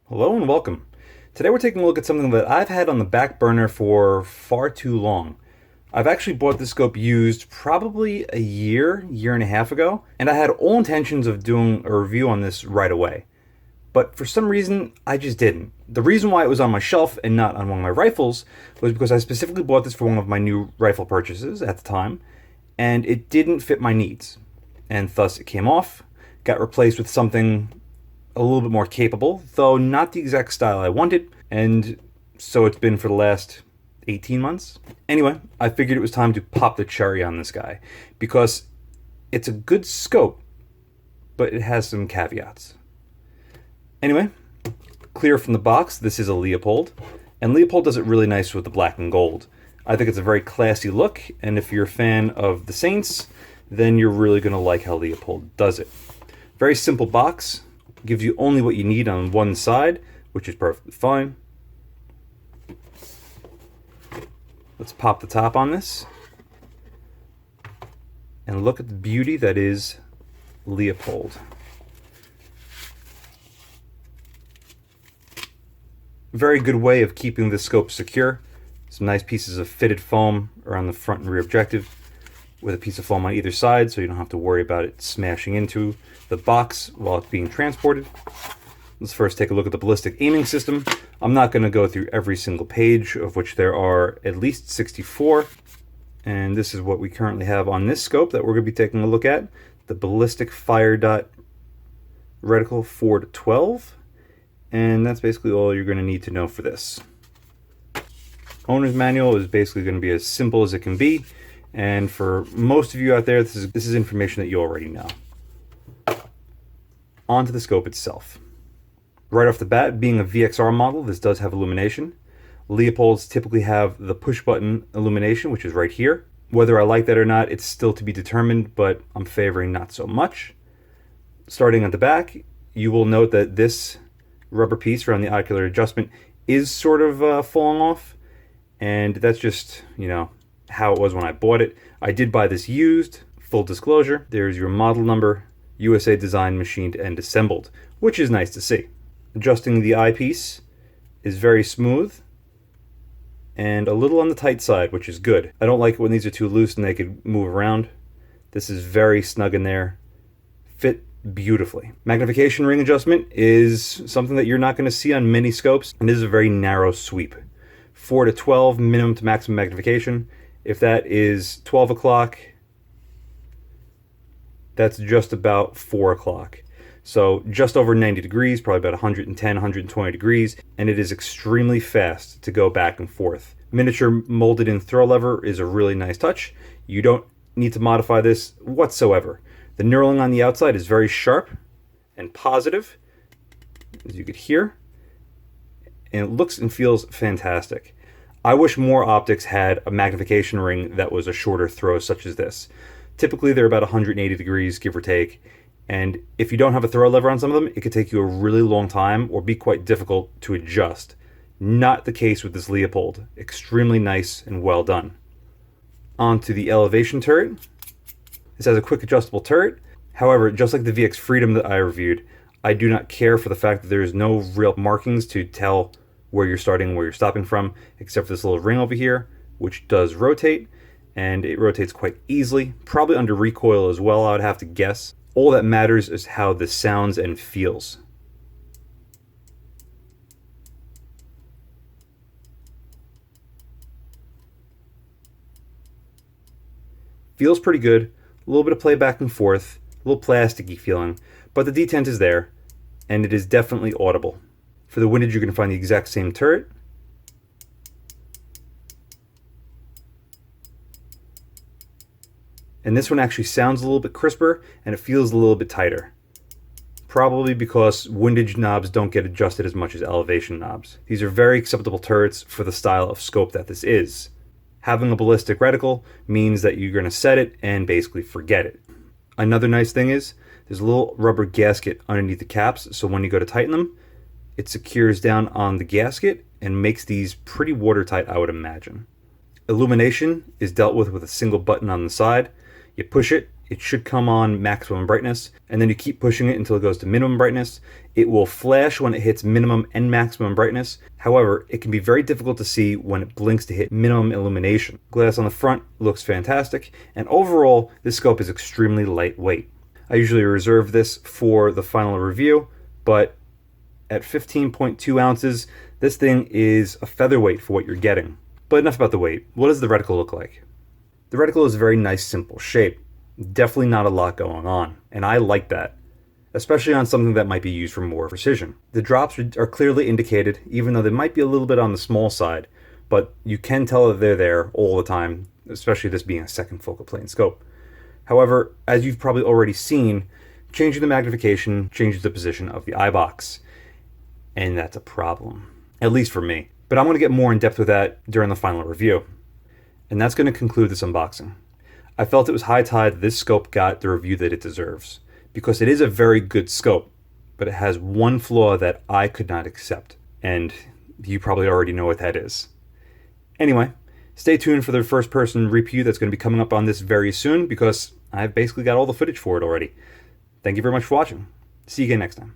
Hello and welcome. Today we're taking a look at something that I've had on the back burner for far too long. I've actually bought this scope used probably a year and a half ago, and I had all intentions of doing a review on this right away. But for some reason, I just didn't. The reason why it was on my shelf and not on one of my rifles was because I specifically bought this for one of my new rifle purchases at the time, and it didn't fit my needs. And thus it came off, got replaced with something a little bit more capable, though not the exact style I wanted, and so it's been for the last 18 months. Anyway, I figured it was time to pop the cherry on this guy, because it's a good scope, but it has some caveats. Anyway, clear from the box, this is a Leupold, and Leupold does it really nice with the black and gold. I think it's a very classy look, and if you're a fan of the Saints, then you're really going to like how Leupold does it. Very simple box, gives you only what you need on one side, which is perfectly fine. Let's pop the top on this and look at the beauty that is Leupold. Very good way of keeping the scope secure. Some nice pieces of fitted foam around the front and rear objective, with a piece of foam on either side so you don't have to worry about it smashing into the box while it's being transported. Let's first take a look at the ballistic aiming system. I'm not going to go through every single page, of which there are at least 64. And this is what we currently have on this scope that we're going to be taking a look at. The ballistic fire dot reticle 4 to 12. And that's basically all you're going to need to know for this. Owner's manual is basically going to be as simple as it can be. And for most of you out there, this is information that you already know. Onto the scope itself. Right off the bat, being a VXR model, this does have illumination. Leopolds typically have the push button illumination, which is right here. Whether I like that or not, it's still to be determined, but I'm favoring not so much. Starting at the back, you will note that this rubber piece around the ocular adjustment is sort of falling off, and that's just, how it was when I bought it. I did buy this used, full disclosure. There's your model number, USA designed, machined, and assembled, which is nice to see. Adjusting the eyepiece is very smooth and a little on the tight side, which is good. I don't like it when these are too loose and they could move around. This is very snug in there. Fit beautifully. Magnification ring adjustment is something that you're not going to see on many scopes, and this is a very narrow sweep. 4 to 12 minimum to maximum magnification. If that is 12 o'clock, that's just about 4 o'clock. So just over 90 degrees, probably about 110, 120 degrees, and it is extremely fast to go back and forth. Miniature molded in throw lever is a really nice touch. You don't need to modify this whatsoever. The knurling on the outside is very sharp and positive, as you could hear, and it looks and feels fantastic. I wish more optics had a magnification ring that was a shorter throw such as this. Typically they're about 180 degrees, give or take, and if you don't have a throw lever on some of them, it could take you a really long time or be quite difficult to adjust. Not the case with this Leupold. Extremely nice and well done. Onto the elevation turret. This has a quick adjustable turret. However, just like the VX Freedom that I reviewed, I do not care for the fact that there is no real markings to tell where you're starting and where you're stopping from, except for this little ring over here, which does rotate, and it rotates quite easily, probably under recoil as well, I would have to guess. All that matters is how this sounds and feels. Feels pretty good, a little bit of play back and forth, a little plasticky feeling, but the detent is there, and it is definitely audible. For the windage, you're going to find the exact same turret. And this one actually sounds a little bit crisper, and it feels a little bit tighter. Probably because windage knobs don't get adjusted as much as elevation knobs. These are very acceptable turrets for the style of scope that this is. Having a ballistic reticle means that you're going to set it and basically forget it. Another nice thing is, there's a little rubber gasket underneath the caps, so when you go to tighten them, it secures down on the gasket and makes these pretty watertight, I would imagine. Illumination is dealt with a single button on the side. You push it it should come on maximum brightness, and then you keep pushing it until it goes to minimum brightness. It will flash when it hits minimum and maximum brightness. However, it can be very difficult to see when it blinks to hit minimum illumination. Glass on the front looks fantastic, and overall, this scope is extremely lightweight. I usually reserve this for the final review, but at 15.2 ounces, this thing is a featherweight for what you're getting. But enough about the weight. What does the reticle look like? The reticle is a very nice, simple shape. Definitely not a lot going on, and I like that, especially on something that might be used for more precision. The drops are clearly indicated, even though they might be a little bit on the small side, but you can tell that they're there all the time, especially this being a second focal plane scope. However, as you've probably already seen, changing the magnification changes the position of the eye box, and that's a problem, at least for me. But I'm going to get more in depth with that during the final review. And that's going to conclude this unboxing. I felt it was high tide that this scope got the review that it deserves, because it is a very good scope, but it has one flaw that I could not accept, and you probably already know what that is. Anyway, stay tuned for the first person review that's going to be coming up on this very soon, because I've basically got all the footage for it already. Thank you very much for watching. See you again next time.